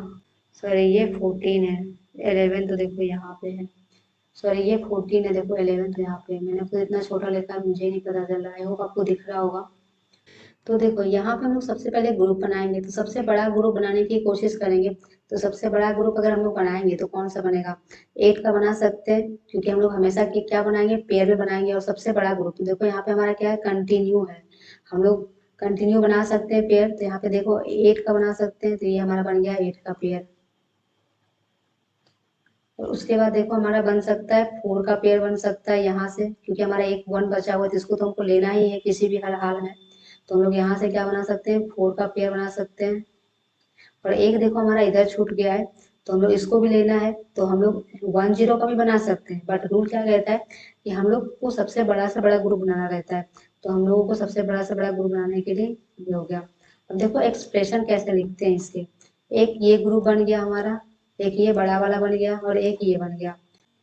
Speaker 1: सॉरी ये 14 है, 11 तो देखो यहाँ पे है, सॉरी ये 14 है, देखो 11 तो यहाँ पे है। मैंने खुद इतना छोटा लिखा है, मुझे नहीं पता चल रहा है, होप आपको दिख रहा होगा। तो देखो यहाँ पे हम लोग सबसे पहले ग्रुप बनाएंगे, तो सबसे बड़ा ग्रुप बनाने की कोशिश करेंगे। तो सबसे बड़ा ग्रुप अगर हम लोग बनाएंगे तो कौन सा बनेगा, 8 का बना सकते हैं, क्योंकि हम लोग हमेशा की क्या बनाएंगे, पेयर में बनाएंगे। और सबसे बड़ा ग्रुप तो देखो यहाँ पे हमारा क्या है, कंटिन्यू है, हम लोग कंटिन्यू बना सकते हैं पेयर। तो यहाँ पे देखो 8 का बना सकते हैं, तो ये हमारा बन गया 8 का पेयर। और उसके बाद देखो हमारा बन सकता है 4 का पेयर बन सकता है यहाँ से, क्योंकि हमारा एक 1 बचा हुआ है तो इसको तो हमको लेना ही है किसी भी हर हाल में। तो हम लोग यहाँ से क्या बना सकते हैं, 4 का पेयर बना सकते हैं। और एक देखो हमारा इधर छूट गया है, तो हम लोग इसको भी लेना है, तो हम लोग 1 0 का भी बना सकते हैं। बट रूल क्या कहता है कि हम लोग को सबसे बड़ा से बड़ा ग्रुप बनाना रहता है। तो हम लोगों को सबसे बड़ा से बड़ा ग्रुप बनाने के लिए ये हो गया। अब देखो एक्सप्रेशन कैसे लिखते हैं इसके, एक ये ग्रुप बन गया हमारा, एक ये बड़ा वाला बन गया और एक ये बन गया।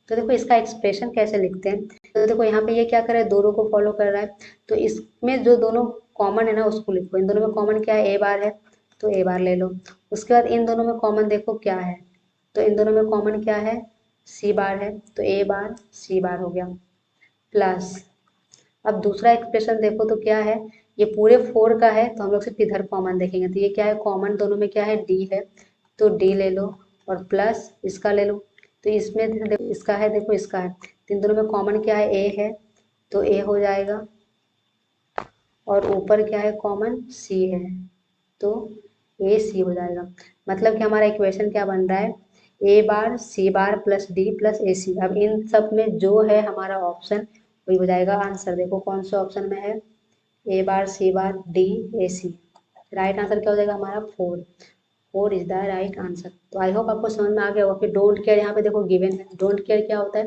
Speaker 1: तो देखो इसका एक्सप्रेशन कैसे लिखते हैं, तो देखो यहाँ पे ये क्या कर रहा है, दोनों को फॉलो कर रहा है। तो इसमें जो दोनों कॉमन है ना उसको लिखो। इन दोनों में कॉमन क्या है, ए बार है, तो ए बार ले लो। उसके बाद इन दोनों में कॉमन देखो क्या है, तो इन दोनों में कॉमन क्या है, सी बार है, तो ए बार सी बार हो गया प्लस। अब दूसरा एक्सप्रेशन देखो तो क्या है, ये पूरे 4 का है, तो हम लोग सिर्फ इधर कॉमन देखेंगे। तो ये क्या है, कॉमन दोनों में क्या है, डी है, तो डी ले लो और प्लस इसका ले लो। तो इसमें देखो इसका है, देखो इसका है, तो इन दोनों में कॉमन क्या है, ए है, तो ए हो जाएगा। और ऊपर क्या है, कॉमन सी है, तो ए सी हो जाएगा। मतलब कि हमारा इक्वेशन क्या बन रहा है, A bar C bar plus D plus ए सी। अब इन सब में जो है हमारा ऑप्शन वही हो जाएगा आंसर। देखो कौन से ऑप्शन में है, A bar C bar D A C. Right answer क्या हो जाएगा हमारा 4। 4 इज द राइट आंसर। तो आई होप आपको समझ में आ गया होगा कि डोंट केयर यहाँ पे देखो गिवन है। डोंट केयर क्या होता है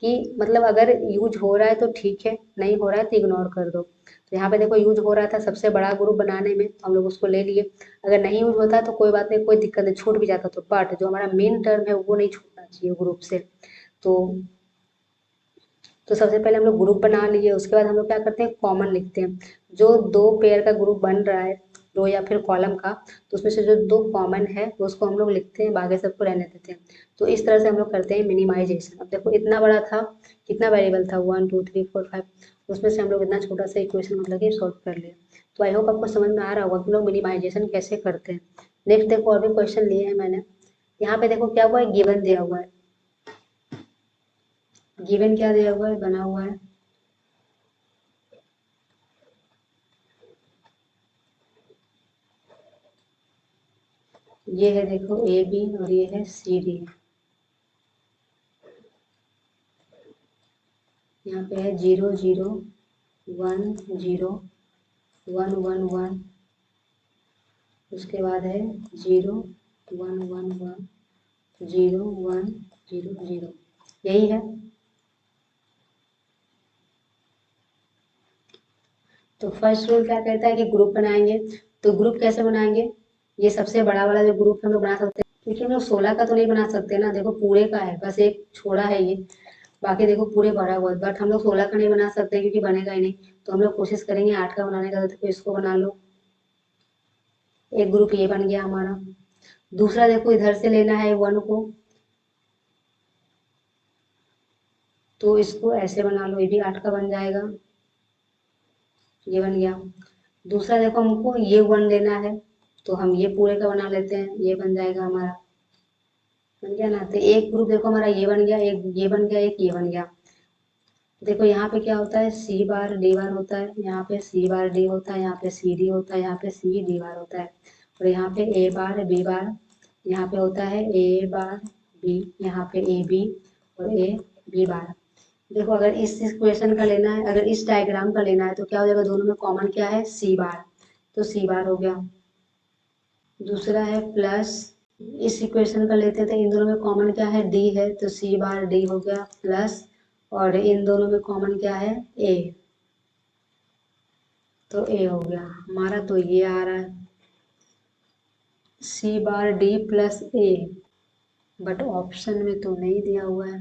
Speaker 1: कि मतलब अगर यूज हो रहा है तो ठीक है, नहीं हो रहा है तो इग्नोर कर दो। तो यहाँ पे देखो यूज हो रहा था सबसे बड़ा ग्रुप बनाने में, तो हम लोग उसको ले लिए। अगर नहीं यूज होता तो कोई बात नहीं, कोई दिक्कत नहीं, छूट भी जाता तो, बट जो हमारा मेन टर्म है वो नहीं छूटना चाहिए ग्रुप से। तो सबसे पहले हम लोग ग्रुप बना लिए, उसके बाद हम लोग क्या करते हैं, कॉमन लिखते हैं। जो दो पेयर का ग्रुप बन रहा है, रो या फिर कॉलम का, तो उसमें से जो दो कॉमन है वो उसको हम लोग लिखते हैं, बाकी सबको रहने देते हैं। तो इस तरह से हम लोग करते हैं मिनिमाइजेशन। अब देखो इतना बड़ा था, कितना वेरिएबल था, 1 2 3 4 5, उसमें से हम लोग इतना छोटा सा इक्वेशन मतलब कि सॉल्व कर लिया। तो आई होप आपको समझ में आ रहा होगा कि लोग मिनिमाइजेशन कैसे करते हैं। नेक्स्ट देखो और भी क्वेश्चन लिए हैं मैंने। यहाँ पे देखो क्या हुआ है, गिवन दिया हुआ है। गिवन क्या दिया हुआ है, बना हुआ है, ये है देखो ए बी और ये है सी डी। यहाँ पे है 0 0 1 0 1 1 1, उसके बाद है 0 1 1 1 0 1 0 0, यही है। तो फर्स्ट रूल क्या कहता है कि ग्रुप बनाएंगे। तो ग्रुप कैसे बनाएंगे, ये सबसे बड़ा वाला जो ग्रुप हम लोग बना सकते हैं, क्योंकि हम लोग 16 का तो नहीं बना सकते ना, देखो पूरे का है, बस एक छोड़ा है ये, बाकी देखो पूरे भरा हुआ है, बट हम लोग 16 का नहीं बना सकते क्योंकि बनेगा ही नहीं। तो हम लोग कोशिश करेंगे 8 का बनाने का। तो देखो इसको बना लो, एक ग्रुप ये बन गया हमारा। दूसरा देखो इधर से लेना है 1 को, तो इसको ऐसे बना लो, ये भी 8 का बन जाएगा, ये बन गया। दूसरा देखो हमको ये 1 लेना है, तो हम ये पूरे का बना लेते हैं, ये बन जाएगा हमारा, बन गया ना। तो एक ग्रुप देखो हमारा ये बन गया, एक ये बन गया, एक ये बन गया। देखो यहाँ पे क्या होता है, सी बार डी बार होता है, यहाँ पे सी बार डी होता है, यहाँ पे सी डी होता है, यहाँ पे सी डी बार होता है, और यहाँ पे ए बार बी बार, यहाँ पे होता है ए बार बी, यहाँ पे ए बी और ए बी बार। देखो अगर इस इक्वेशन का लेना है, अगर इस डायग्राम का लेना है तो क्या हो जाएगा, दोनों में कॉमन क्या है, सी बार, तो सी बार हो गया। दूसरा है प्लस, इस इक्वेशन का लेते हैं तो इन दोनों में कॉमन क्या है, डी है, तो सी बार डी हो गया प्लस, और इन दोनों में कॉमन क्या है, ए, तो ए हो गया हमारा। तो ये आ रहा है C bar D plus A, but option में तो नहीं दिया हुआ है।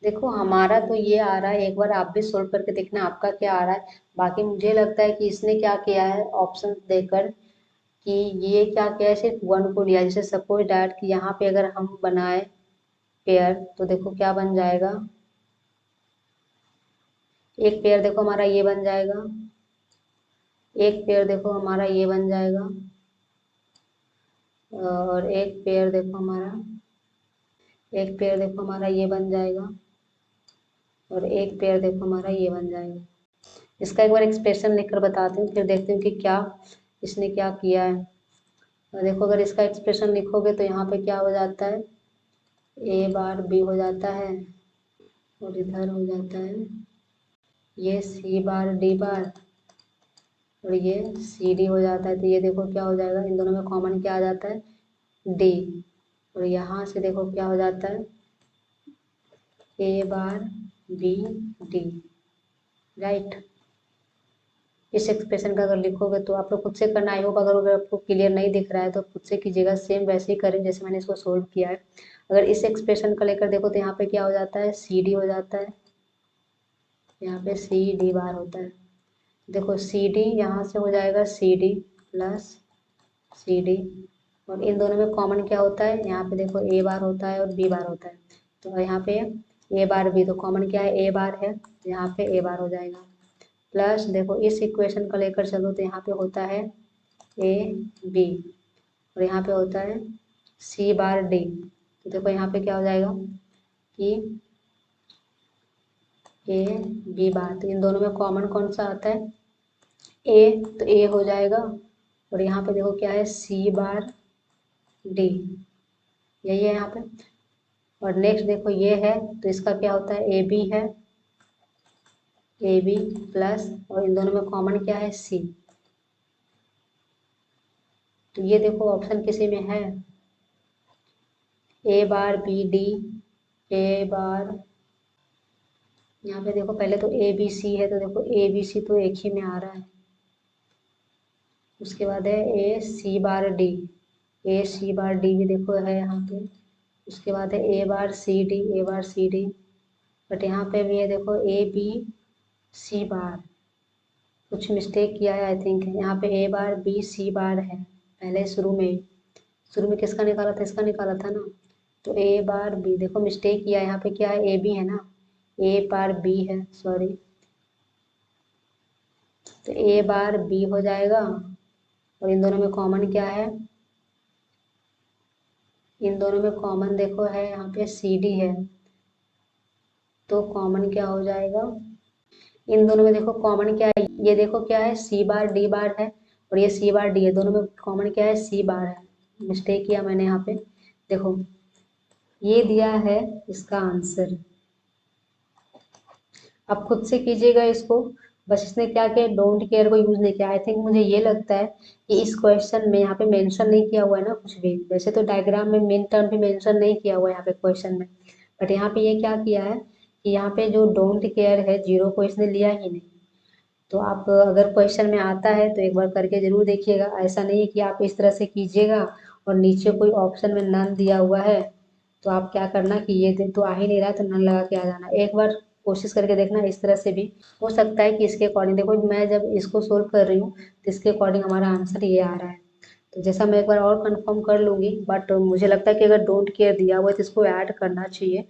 Speaker 1: देखो हमारा तो ये आ रहा है, एक बार आप भी सोल्व करके देखना आपका क्या आ रहा है। बाकी मुझे लगता है कि इसने क्या किया है ऑप्शन देकर, कि ये क्या किया है, सिर्फ 1 को लिया। जैसे सपोज डैट कि यहाँ पे अगर हम बनाए पेयर, तो देखो क्या बन जाएगा, एक पेयर देखो हमारा ये बन जाएगा, एक पेयर देखो हमारा ये बन जाएगा, और एक पेयर देखो हमारा, एक पेयर देखो हमारा ये बन जाएगा, और एक पेयर देखो हमारा ये बन जाएगा। इसका एक बार एक्सप्रेशन लिखकर बताती हूँ, फिर देखती हूँ कि क्या इसने क्या किया है। और देखो अगर इसका एक्सप्रेशन लिखोगे तो यहाँ पे क्या हो जाता है, ए बार बी हो जाता है, और इधर हो जाता है ये सी बार डी बार, और ये सी डी हो जाता है। तो ये देखो क्या हो जाएगा, इन दोनों में कॉमन क्या आ जाता है, डी, और यहाँ से देखो क्या हो जाता है, A bar B D, right. इस एक्सप्रेशन का अगर लिखोगे तो आप लोग खुद से करना, आई होप अगर आपको क्लियर नहीं दिख रहा है तो खुद से कीजिएगा, सेम वैसे ही करें जैसे मैंने इसको सोल्व किया है। अगर इस एक्सप्रेशन का लेकर देखो तो यहाँ पे क्या हो जाता है, सी डी हो जाता है, यहाँ पे सी डी बार होता है। देखो सी डी यहाँ से हो जाएगा C D plus C D, और इन दोनों में कॉमन क्या होता है, यहाँ पे देखो ए बार होता है और बी बार होता है, तो यहाँ पे ए बार बी, तो कॉमन क्या है, ए बार है, तो यहाँ पे ए बार हो जाएगा। प्लस देखो इस इक्वेशन को लेकर चलो तो यहाँ पे होता है ए बी, और यहाँ पे होता है सी बार डी, तो देखो यहाँ पे क्या हो जाएगा कि ए बी बार, तो इन दोनों में कॉमन कौन सा आता है, ए, तो ए हो जाएगा, और यहाँ पे देखो क्या है, सी बार डी, यही है यहाँ पे। और नेक्स्ट देखो ये है, तो इसका क्या होता है, ए बी है, ए बी प्लस, और इन दोनों में कॉमन क्या है, सी। तो ये देखो ऑप्शन किसी में है, A bar B D, A बार, यहाँ पे देखो पहले तो ए बी सी है, तो देखो ए बी सी तो एक ही में आ रहा है। उसके बाद है ए सी bar D, A C bar D भी देखो है यहाँ पे। उसके बाद है A bar C D, A bar C D, but यहाँ पे भी है देखो ए बी सी बार, कुछ मिस्टेक किया है आई थिंक। यहाँ पे ए बार बी सी बार है पहले शुरू में किसका निकाला था, इसका निकाला था ना। तो ए बार बी, देखो मिस्टेक किया है, यहाँ पे क्या है, ए बी है ना, ए बार बी है, सॉरी। तो ए बार बी हो जाएगा, और इन दोनों में कॉमन क्या है, इन दोनों में कॉमन देखो है यहाँ पे सी डी है, तो कॉमन क्या हो जाएगा, इन दोनों में देखो कॉमन क्या है, ये देखो क्या है, सी बार डी बार है, और ये सी बार डी है, दोनों में कॉमन क्या है, सी बार है। मिस्टेक किया मैंने यहाँ पे, देखो ये दिया है इसका आंसर। आप खुद से कीजिएगा इसको, बस इसने क्या किया, डोंट केयर को यूज नहीं किया। आई थिंक मुझे ये लगता है कि इस क्वेश्चन में यहाँ पे मेंशन नहीं किया हुआ है ना कुछ भी, वैसे तो डायग्राम में मेन टर्म भी मेंशन नहीं किया हुआ है यहाँ पे क्वेश्चन में, बट यहाँ पे ये क्या किया है कि यहाँ पे जो डोंट केयर है, जीरो को इसने लिया ही नहीं। तो आप अगर क्वेश्चन में आता है तो एक बार करके जरूर देखिएगा, ऐसा नहीं है कि आप इस तरह से कीजिएगा और नीचे कोई ऑप्शन में नन दिया हुआ है तो आप क्या करना कि ये तो आ ही नहीं रहा है तो नन लगा के आ जाना। एक बार कोशिश करके देखना, इस तरह से भी हो सकता है कि इसके अकॉर्डिंग, देखो मैं जब इसको सोल्व कर रही हूँ तो इसके अकॉर्डिंग हमारा आंसर ये आ रहा है। तो जैसा मैं एक बार और कंफर्म कर लूँगी, बट मुझे लगता है कि अगर डोंट केयर दिया हुआ है तो इसको ऐड करना चाहिए,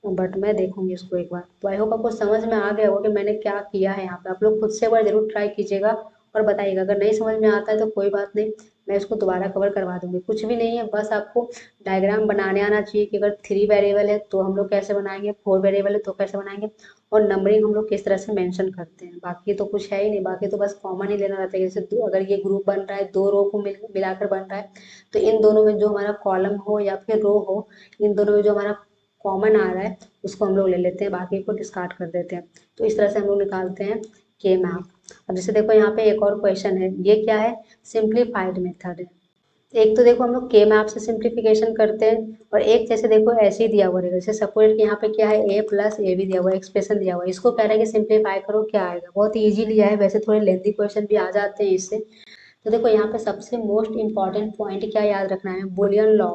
Speaker 1: बट मैं देखूंगी इसको एक बार। तो आई होप आपको समझ में आ गया होगा कि मैंने क्या किया है यहाँ पे। आप लोग खुद से एक बार जरूर ट्राई कीजिएगा और बताइएगा, अगर नहीं समझ में आता है तो कोई बात नहीं, मैं इसको दोबारा कवर करवा दूंगी। कुछ भी नहीं है, बस आपको डायग्राम बनाने आना चाहिए कि अगर 3 वेरिएबल है तो हम लोग कैसे बनाएंगे, 4 वेरिएबल है तो कैसे बनाएंगे, और नंबरिंग हम लोग किस तरह से मेंशन करते हैं। बाकी तो कुछ है ही नहीं, बाकी तो बस कॉमन ही लेना रहता है। जैसे अगर ये ग्रुप बन रहा है, 2 रो को मिलाकर बन रहा है, तो इन दोनों में जो हमारा कॉलम हो या फिर रो हो, इन दोनों में जो हमारा कॉमन आ रहा है उसको हम लोग ले लेते हैं, बाकी को डिस्कार्ड कर देते हैं। तो इस तरह से हम लोग निकालते हैं के मैप। अब जैसे देखो यहाँ पे एक और क्वेश्चन है, ये क्या है, सिंप्लीफाइड मेथड है। एक तो देखो हम लोग के मैप से सिंप्लीफिकेशन करते हैं, और एक जैसे देखो ऐसे ही दिया हुआ रहेगा, जैसे सपोज कि यहाँ पे क्या है, ए प्लस ए भी दिया हुआ है, एक्सप्रेशन दिया हुआ है, इसको कह रहा है कि सिंप्लीफाई करो, क्या आएगा। बहुत ईजी लिया है, वैसे थोड़े लेंथी क्वेश्चन भी आ जाते हैं इससे। तो देखो यहाँ पे सबसे मोस्ट इंपॉर्टेंट पॉइंट क्या याद रखना है, बुलियन लॉ।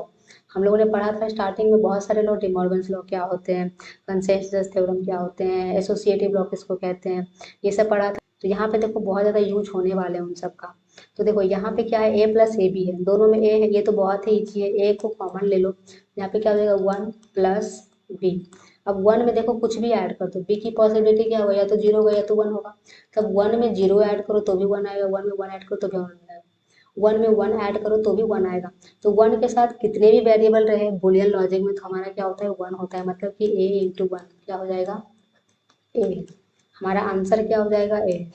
Speaker 1: हम लोगों ने पढ़ा था स्टार्टिंग में बहुत सारे लॉ, डिमॉर्गन्स लॉ क्या होते हैं, कंसेंसस थ्योरम क्या होते हैं, एसोसिएटिव लॉ किसको कहते हैं, ये सब पढ़ा था। तो यहाँ पे देखो बहुत ज़्यादा यूज होने वाले हैं उन सब का। तो देखो यहाँ पे क्या है, ए प्लस ए बी है, दोनों में ए है, ये तो बहुत ही ईजी है, ए को कॉमन ले लो। यहाँ पे क्या हो जाएगा, 1 प्लस बी। अब 1 में देखो कुछ भी ऐड कर दो, बी की पॉसिबिलिटी क्या होगा, या तो 0 होगा या तो 1 होगा। तब 1 में 0 ऐड करो तो भी 1 आएगा, 1 में 1 ऐड करो तो भी 1 आएगा, 1 में 1 ऐड करो तो भी 1 आएगा। तो 1 के साथ कितने भी वेरिएबल रहे बुलियन लॉजिक में, तो हमारा क्या होता है, 1 होता है, मतलब कि ए इंटू 1 क्या हो जाएगा, ए। हमारा आंसर क्या हो जाएगा, A.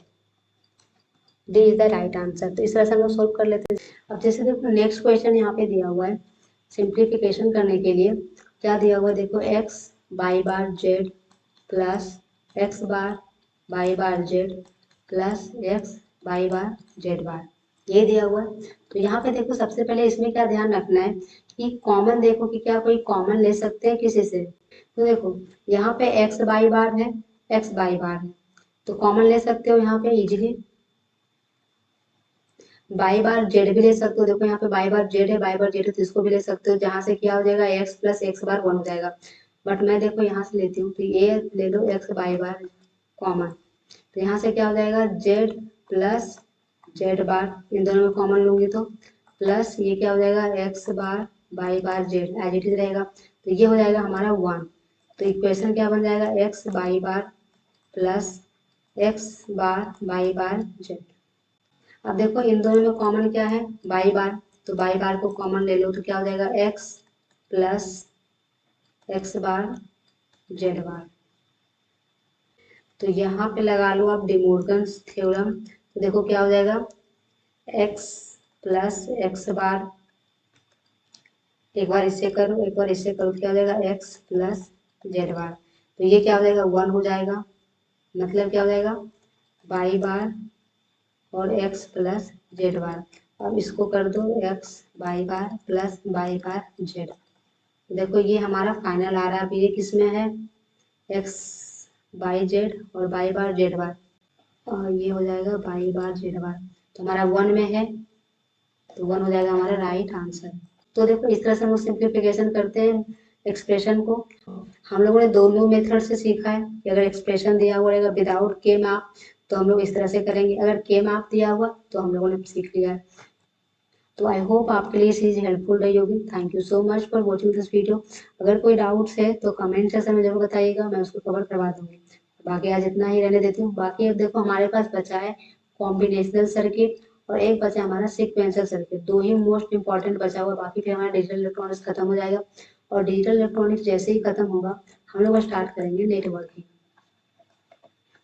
Speaker 1: D is the right answer. तो इस तरह से हम लोग सोल्व कर लेते हैं। अब जैसे देखो नेक्स्ट क्वेश्चन यहाँ पे दिया हुआ है, सिंप्लीफिकेशन करने के लिए क्या दिया हुआ है, देखो X Y bar Z plus X bar Y bar Z plus X Y bar Z bar, ये दिया हुआ है। तो यहाँ पे देखो सबसे पहले इसमें क्या ध्यान रखना है कि कॉमन देखो कि क्या कोई कॉमन ले सकते हैं किसी से। तो देखो यहाँ पे एक्स बाई बार है, एक्स बाई बार है, तो कॉमन ले सकते हो यहाँ पे इजीली। बाई बार जेड भी ले सकते हो, देखो यहाँ पे बाई बार जेड है, बाई बार जेड है, तो इसको भी ले सकते हो, जहाँ से क्या हो जाएगा, एक्स प्लस एक्स बार 1 हो जाएगा। बट मैं देखो यहाँ से लेती हूँ, तो ये ले लो एक्स बाई बार कॉमन, तो यहाँ से क्या हो जाएगा, जेड प्लस जेड बार, इन दोनों में कॉमन लूंगी तो प्लस ये क्या हो जाएगा, X bar Y bar Z as it is रहेगा, तो ये हो जाएगा हमारा 1। तो इक्वेशन क्या बन जाएगा, एक्स बाई बार plus X bar Y bar Z. अब देखो इन दोनों में कॉमन क्या है, बाई बार, तो बाई बार को कॉमन ले लो तो क्या हो जाएगा, एक्स प्लस एक्स बार जेड बार। तो यहाँ पे लगा लो आप डिमोर्गन्स थ्योरम, तो देखो क्या हो जाएगा, एक्स प्लस एक्स बार, एक बार इससे करो एक बार इससे करो, क्या हो जाएगा, एक्स प्लस जेड बार, तो ये क्या हो जाएगा, 1 हो जाएगा मतलब क्या हो जाएगा, वाई बार और एक्स प्लस जेड बार। अब इसको कर दो एक्स वाई बार प्लस वाई बार जेड। देखो ये हमारा फाइनल आ रहा है। अब ये किस में है, एक्स बाई जेड और वाई बार जेड बार, और ये हो जाएगा वाई बार जेड बार। तो हमारा 1 में है, तो 1 हो जाएगा हमारा राइट आंसर। तो देखो इस तरह से हम लोग सिंप्लीफिकेशन करते हैं एक्सप्रेशन को। हम लोगों ने दोनों मेथड से सीखा है कि अगर एक्सप्रेशन दिया हुआ रहेगा विदाउट के माप तो हम लोग इस तरह से करेंगे, अगर के माप दिया हुआ तो हम लोगों ने सीख लिया है। तो आई होप आपके लिए चीज़ हेल्पफुल रही होगी। Thank you so much for watching this video. अगर कोई डाउट्स है तो कमेंट सेक्शन में जरूर बताइएगा, मैं उसको कवर करवा दूंगी। बाकी आज इतना ही रहने देती हूँ। बाकी अब देखो हमारे पास बचा है कॉम्बिनेशनल सर्किट और एक बचा हमारा सीक्वेंशियल सर्किट, दो ही मोस्ट इंपॉर्टेंट बचा हुआ। बाकी फिर हमारा डिजिटल इलेक्ट्रॉनिक्स खत्म हो जाएगा, और डिजिटल इलेक्ट्रॉनिक्स जैसे ही खत्म होगा हम लोग स्टार्ट करेंगे नेटवर्किंग।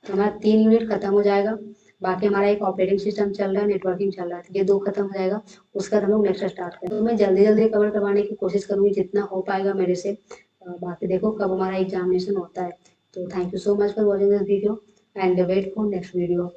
Speaker 1: तो हमारा 3 यूनिट खत्म हो जाएगा। बाकी हमारा एक ऑपरेटिंग सिस्टम चल रहा है, नेटवर्किंग चल रहा है, ये 2 खत्म हो जाएगा। उसके बाद हम लोग नेक्स्ट स्टार्ट करेंगे। तो मैं जल्दी जल्दी कवर करवाने की कोशिश करूंगी जितना हो पाएगा मेरे से। बाकी देखो कब हमारा एग्जामिनेशन होता है। तो thank you so much for watching this video and wait for next video.